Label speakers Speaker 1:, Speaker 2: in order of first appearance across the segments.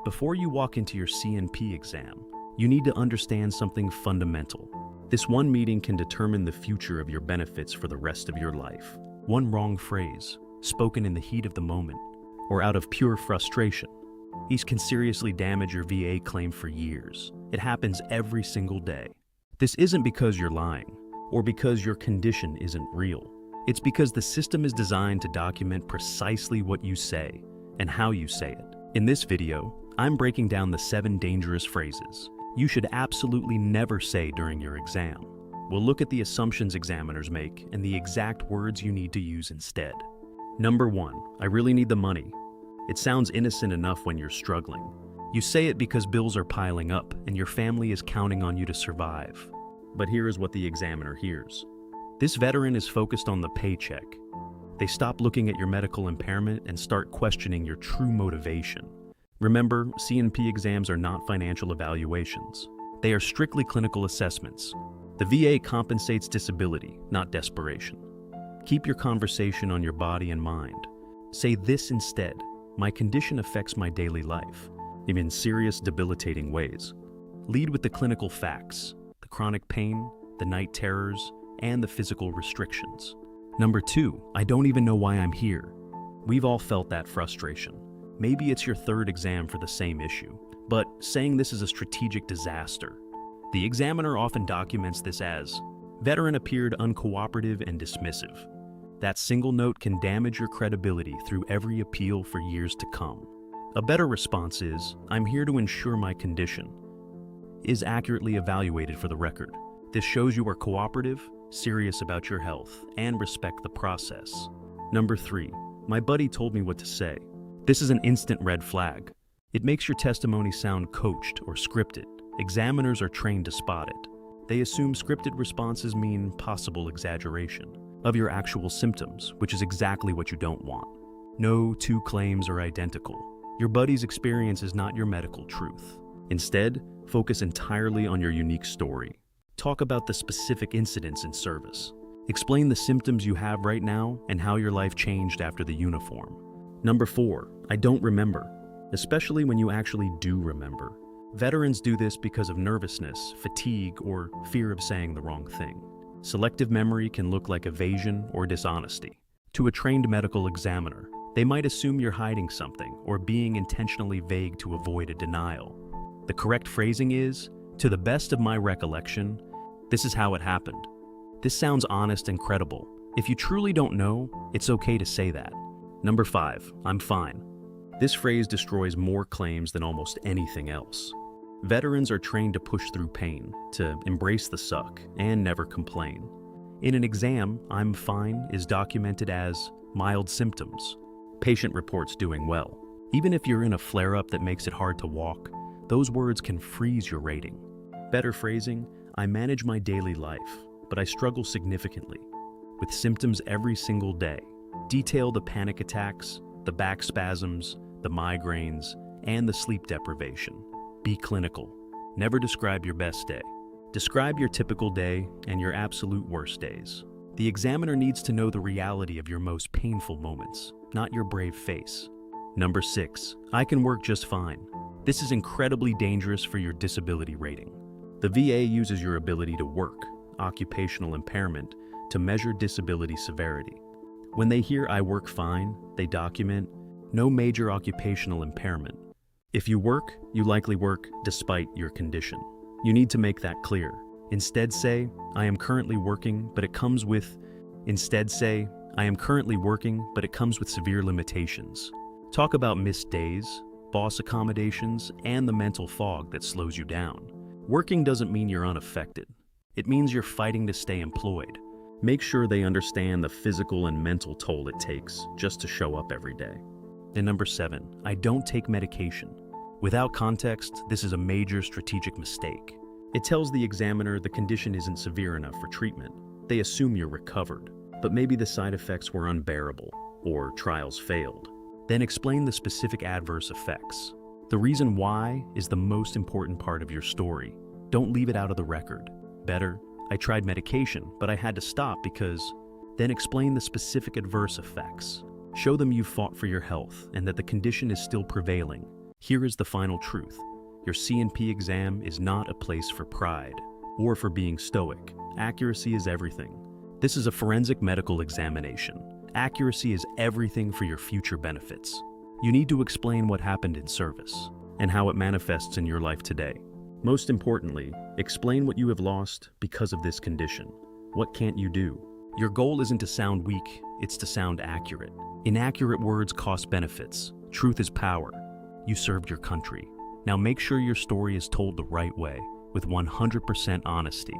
Speaker 1: Before you walk into your CNP exam, you need to understand something fundamental. This one meeting can determine the future of your benefits for the rest of your life. One wrong phrase, spoken in the heat of the moment, or out of pure frustration, these can seriously damage your VA claim for years. It happens every single day. This isn't because you're lying, or because your condition isn't real. It's because the system is designed to document precisely what you say and how you say it. In this video, I'm breaking down the 7 dangerous phrases you should absolutely never say during your exam. We'll look at the assumptions examiners make and the exact words you need to use instead. Number 1, I really need the money. It sounds innocent enough when you're struggling. You say it because bills are piling up and your family is counting on you to survive. But here is what the examiner hears. This veteran is focused on the paycheck. They stop looking at your medical impairment and start questioning your true motivation. Remember, CNP exams are not financial evaluations. They are strictly clinical assessments. The VA compensates disability, not desperation. Keep your conversation on your body and mind. Say this instead: my condition affects my daily life, in serious, debilitating ways. Lead with the clinical facts, the chronic pain, the night terrors, and the physical restrictions. Number 2, I don't even know why I'm here. We've all felt that frustration. Maybe it's your 3rd exam for the same issue, but saying this is a strategic disaster. The examiner often documents this as, veteran appeared uncooperative and dismissive. That single note can damage your credibility through every appeal for years to come. A better response is, I'm here to ensure my condition is accurately evaluated for the record. This shows you are cooperative, serious about your health, and respect the process. Number 3, my buddy told me what to say. This is an instant red flag. It makes your testimony sound coached or scripted. Examiners are trained to spot it. They assume scripted responses mean possible exaggeration of your actual symptoms, which is exactly what you don't want. No 2 claims are identical. Your buddy's experience is not your medical truth. Instead, focus entirely on your unique story. Talk about the specific incidents in service. Explain the symptoms you have right now and how your life changed after the uniform. Number 4, I don't remember, especially when you actually do remember. Veterans do this because of nervousness, fatigue, or fear of saying the wrong thing. Selective memory can look like evasion or dishonesty. To a trained medical examiner, they might assume you're hiding something or being intentionally vague to avoid a denial. The correct phrasing is, to the best of my recollection, this is how it happened. This sounds honest and credible. If you truly don't know, it's okay to say that. Number 5, I'm fine. This phrase destroys more claims than almost anything else. Veterans are trained to push through pain, to embrace the suck, and never complain. In an exam, I'm fine is documented as mild symptoms. Patient reports doing well. Even if you're in a flare-up that makes it hard to walk, those words can freeze your rating. Better phrasing, I manage my daily life, but I struggle significantly, with symptoms every single day. Detail the panic attacks, the back spasms, the migraines, and the sleep deprivation. Be clinical. Never describe your best day. Describe your typical day and your absolute worst days. The examiner needs to know the reality of your most painful moments, not your brave face. Number 6, I can work just fine. This is incredibly dangerous for your disability rating. The VA uses your ability to work, occupational impairment, to measure disability severity. When they hear I work fine, they document no major occupational impairment. If you work, you likely work despite your condition. You need to make that clear. Instead say, I am currently working, but it comes with severe limitations. Talk about missed days, boss accommodations, and the mental fog that slows you down. Working doesn't mean you're unaffected. It means you're fighting to stay employed. Make sure they understand the physical and mental toll it takes just to show up every day. And number 7, I don't take medication. Without context, this is a major strategic mistake. It tells the examiner the condition isn't severe enough for treatment. They assume you're recovered, but maybe the side effects were unbearable or trials failed. Then explain the specific adverse effects. The reason why is the most important part of your story. Don't leave it out of the record. Better, I tried medication, but I had to stop because... Then explain the specific adverse effects. Show them you fought for your health and that the condition is still prevailing. Here is the final truth. Your CNP exam is not a place for pride or for being stoic. Accuracy is everything. This is a forensic medical examination. Accuracy is everything for your future benefits. You need to explain what happened in service and how it manifests in your life today. Most importantly, explain what you have lost because of this condition. What can't you do? Your goal isn't to sound weak, it's to sound accurate. Inaccurate words cost benefits. Truth is power. You served your country. Now make sure your story is told the right way, with 100% honesty.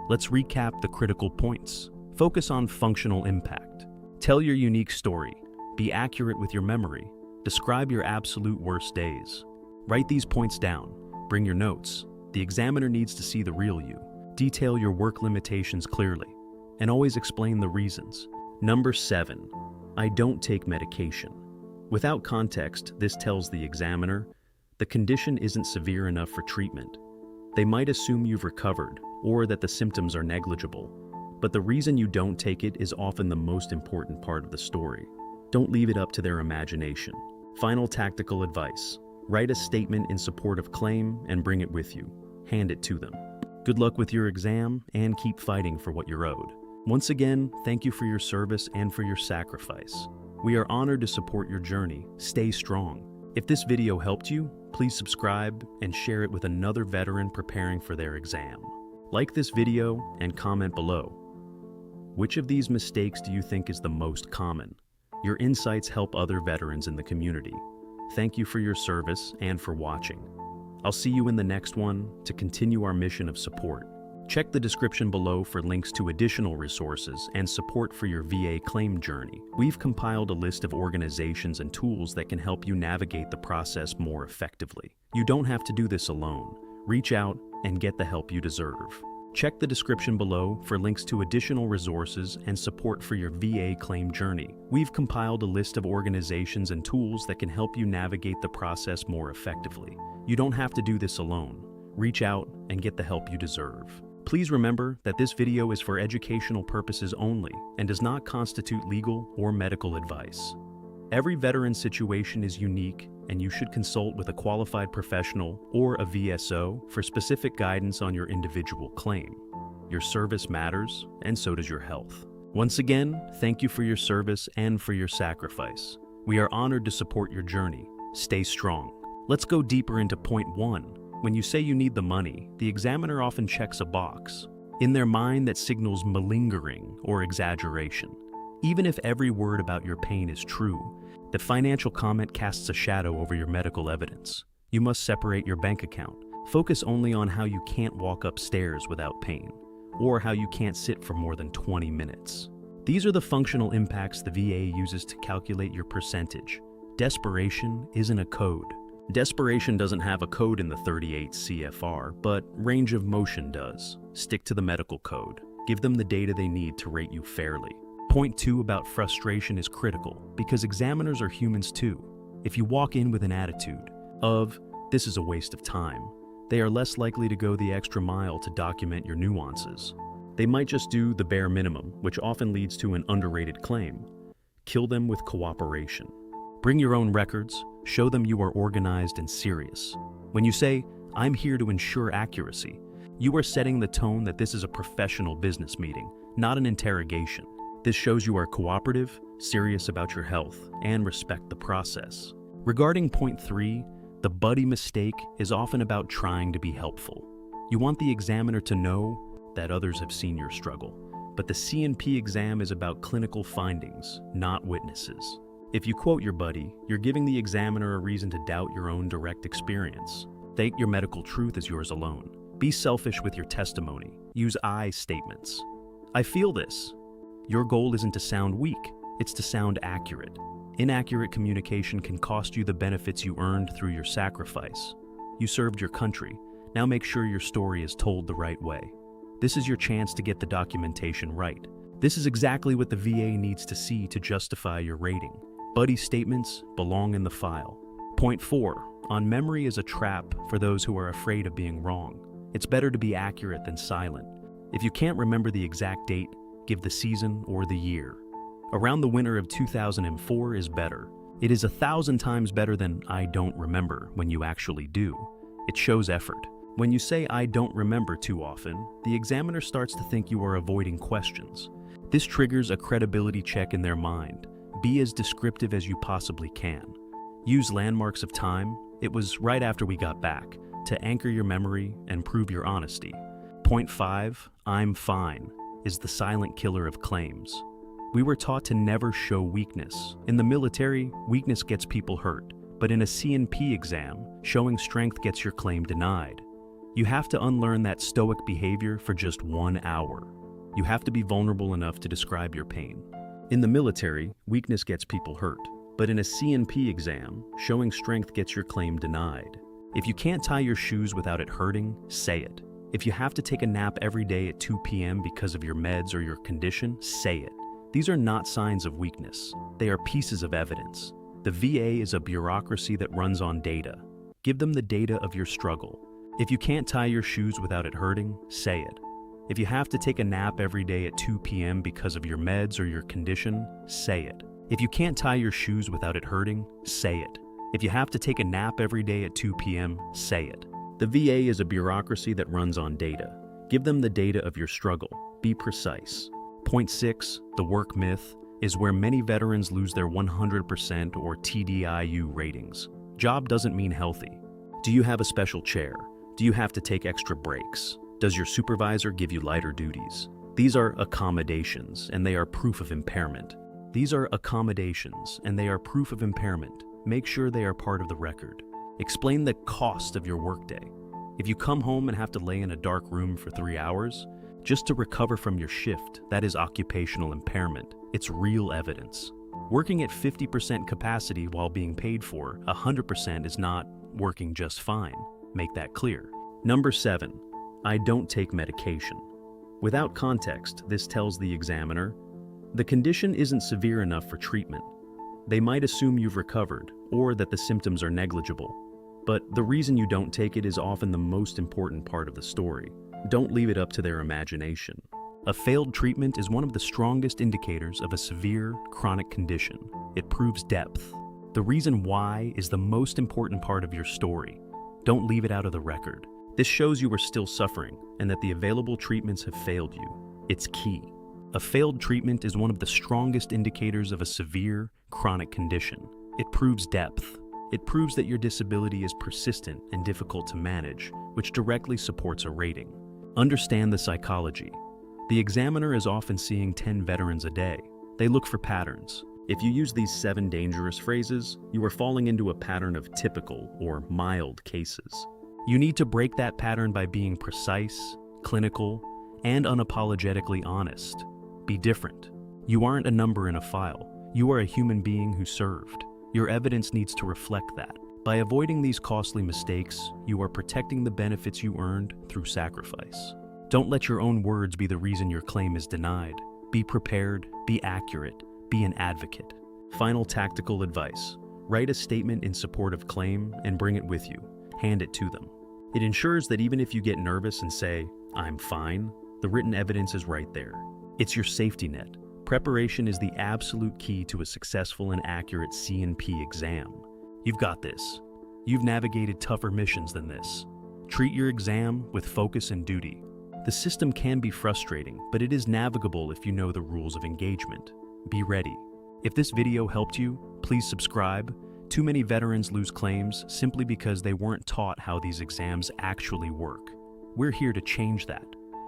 Speaker 1: Let's recap the critical points. Focus on functional impact. Tell your unique story. Be accurate with your memory. Describe your absolute worst days. Write these points down. Bring your notes. The examiner needs to see the real you. Detail your work limitations clearly. And always explain the reasons. Number 7. I don't take medication. Without context, this tells the examiner the condition isn't severe enough for treatment. They might assume you've recovered or that the symptoms are negligible, but the reason you don't take it is often the most important part of the story. Don't leave it up to their imagination. Final tactical advice. Write a statement in support of claim and bring it with you. Hand it to them. Good luck with your exam and keep fighting for what you're owed. Once again, thank you for your service and for your sacrifice. We are honored to support your journey. Stay strong. If this video helped you, please subscribe and share it with another veteran preparing for their exam. Like this video and comment below. Which of these mistakes do you think is the most common? Your insights help other veterans in the community. Thank you for your service and for watching. I'll see you in the next one to continue our mission of support. Check the description below for links to additional resources and support for your VA claim journey. We've compiled a list of organizations and tools that can help you navigate the process more effectively. You don't have to do this alone. Reach out and get the help you deserve. Check the description below for links to additional resources and support for your VA claim journey. We've compiled a list of organizations and tools that can help you navigate the process more effectively. You don't have to do this alone. Reach out and get the help you deserve. Please remember that this video is for educational purposes only and does not constitute legal or medical advice. Every veteran situation is unique, and you should consult with a qualified professional or a VSO for specific guidance on your individual claim. Your service matters, and so does your health. Once again, thank you for your service and for your sacrifice. We are honored to support your journey. Stay strong. Let's go deeper into point 1. When you say you need the money, the examiner often checks a box in their mind that signals malingering or exaggeration. Even if every word about your pain is true, the financial comment casts a shadow over your medical evidence. You must separate your bank account. Focus only on how you can't walk upstairs without pain, or how you can't sit for more than 20 minutes. These are the functional impacts the VA uses to calculate your percentage. Desperation isn't a code. Desperation doesn't have a code in the 38 CFR, but range of motion does. Stick to the medical code. Give them the data they need to rate you fairly. Point 2 about frustration is critical because examiners are humans too. If you walk in with an attitude of, "This is a waste of time," they are less likely to go the extra mile to document your nuances. They might just do the bare minimum, which often leads to an underrated claim. Kill them with cooperation. Bring your own records. Show them you are organized and serious. When you say, "I'm here to ensure accuracy," you are setting the tone that this is a professional business meeting, not an interrogation. This shows you are cooperative, serious about your health, and respect the process. Regarding point 3, the buddy mistake is often about trying to be helpful. You want the examiner to know that others have seen your struggle, but the CNP exam is about clinical findings, not witnesses. If you quote your buddy, you're giving the examiner a reason to doubt your own direct experience. State your medical truth as yours alone. Be selfish with your testimony. Use I statements. "I feel this." Your goal isn't to sound weak, it's to sound accurate. Inaccurate communication can cost you the benefits you earned through your sacrifice. You served your country. Now make sure your story is told the right way. This is your chance to get the documentation right. This is exactly what the VA needs to see to justify your rating. Buddy statements belong in the file. Point 4. On memory is a trap for those who are afraid of being wrong. It's better to be accurate than silent. If you can't remember the exact date, give the season or the year. Around the winter of 2004 is better. It is 1,000 times better than "I don't remember" when you actually do. It shows effort. When you say "I don't remember" too often, the examiner starts to think you are avoiding questions. This triggers a credibility check in their mind. Be as descriptive as you possibly can. Use landmarks of time. It was right after we got back, to anchor your memory and prove your honesty. Point 5, "I'm fine," is the silent killer of claims. We were taught to never show weakness. In the military, weakness gets people hurt. But in a CNP exam, showing strength gets your claim denied. You have to unlearn that stoic behavior for just 1 hour. You have to be vulnerable enough to describe your pain. In the military, weakness gets people hurt. But in a CNP exam, showing strength gets your claim denied. If you can't tie your shoes without it hurting, say it. If you have to take a nap every day at 2 p.m. because of your meds or your condition, say it. These are not signs of weakness. They are pieces of evidence. The VA is a bureaucracy that runs on data. Give them the data of your struggle. If you can't tie your shoes without it hurting, say it. If you have to take a nap every day at 2 p.m. because of your meds or your condition, say it. If you can't tie your shoes without it hurting, say it. If you have to take a nap every day at 2 p.m., say it. The VA is a bureaucracy that runs on data. Give them the data of your struggle. Be precise. Point 6, the work myth, is where many veterans lose their 100% or TDIU ratings. Job doesn't mean healthy. Do you have a special chair? Do you have to take extra breaks? Does your supervisor give you lighter duties? These are accommodations, and they are proof of impairment. Make sure they are part of the record. Explain the cost of your workday. If you come home and have to lay in a dark room for 3 hours, just to recover from your shift, that is occupational impairment. It's real evidence. Working at 50% capacity while being paid for 100% is not working just fine. Make that clear. Number 7, I don't take medication. Without context, this tells the examiner, the condition isn't severe enough for treatment. They might assume you've recovered or that the symptoms are negligible. But the reason you don't take it is often the most important part of the story. Don't leave it up to their imagination. A failed treatment is one of the strongest indicators of a severe, chronic condition. It proves depth. The reason why is the most important part of your story. Don't leave it out of the record. This shows you are still suffering and that the available treatments have failed you. It's key. A failed treatment is one of the strongest indicators of a severe, chronic condition. It proves depth. It proves that your disability is persistent and difficult to manage, which directly supports a rating. Understand the psychology. The examiner is often seeing 10 veterans a day. They look for patterns. If you use these 7 dangerous phrases, you are falling into a pattern of typical or mild cases. You need to break that pattern by being precise, clinical, and unapologetically honest. Be different. You aren't a number in a file. You are a human being who served. Your evidence needs to reflect that. By avoiding these costly mistakes, you are protecting the benefits you earned through sacrifice. Don't let your own words be the reason your claim is denied. Be prepared, be accurate, be an advocate. Final tactical advice. Write a statement in support of claim and bring it with you. Hand it to them. It ensures that even if you get nervous and say, "I'm fine," the written evidence is right there. It's your safety net. Preparation is the absolute key to a successful and accurate CNP exam. You've got this. You've navigated tougher missions than this. Treat your exam with focus and duty. The system can be frustrating, but it is navigable if you know the rules of engagement. Be ready. If this video helped you, please subscribe. Too many veterans lose claims simply because they weren't taught how these exams actually work. We're here to change that.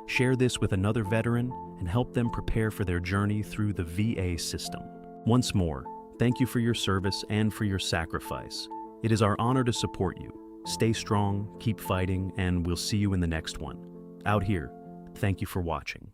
Speaker 1: Share this with another veteran and help them prepare for their journey through the VA system. Once more, thank you for your service and for your sacrifice. It is our honor to support you. Stay strong, keep fighting, and we'll see you in the next one. Out here, thank you for watching.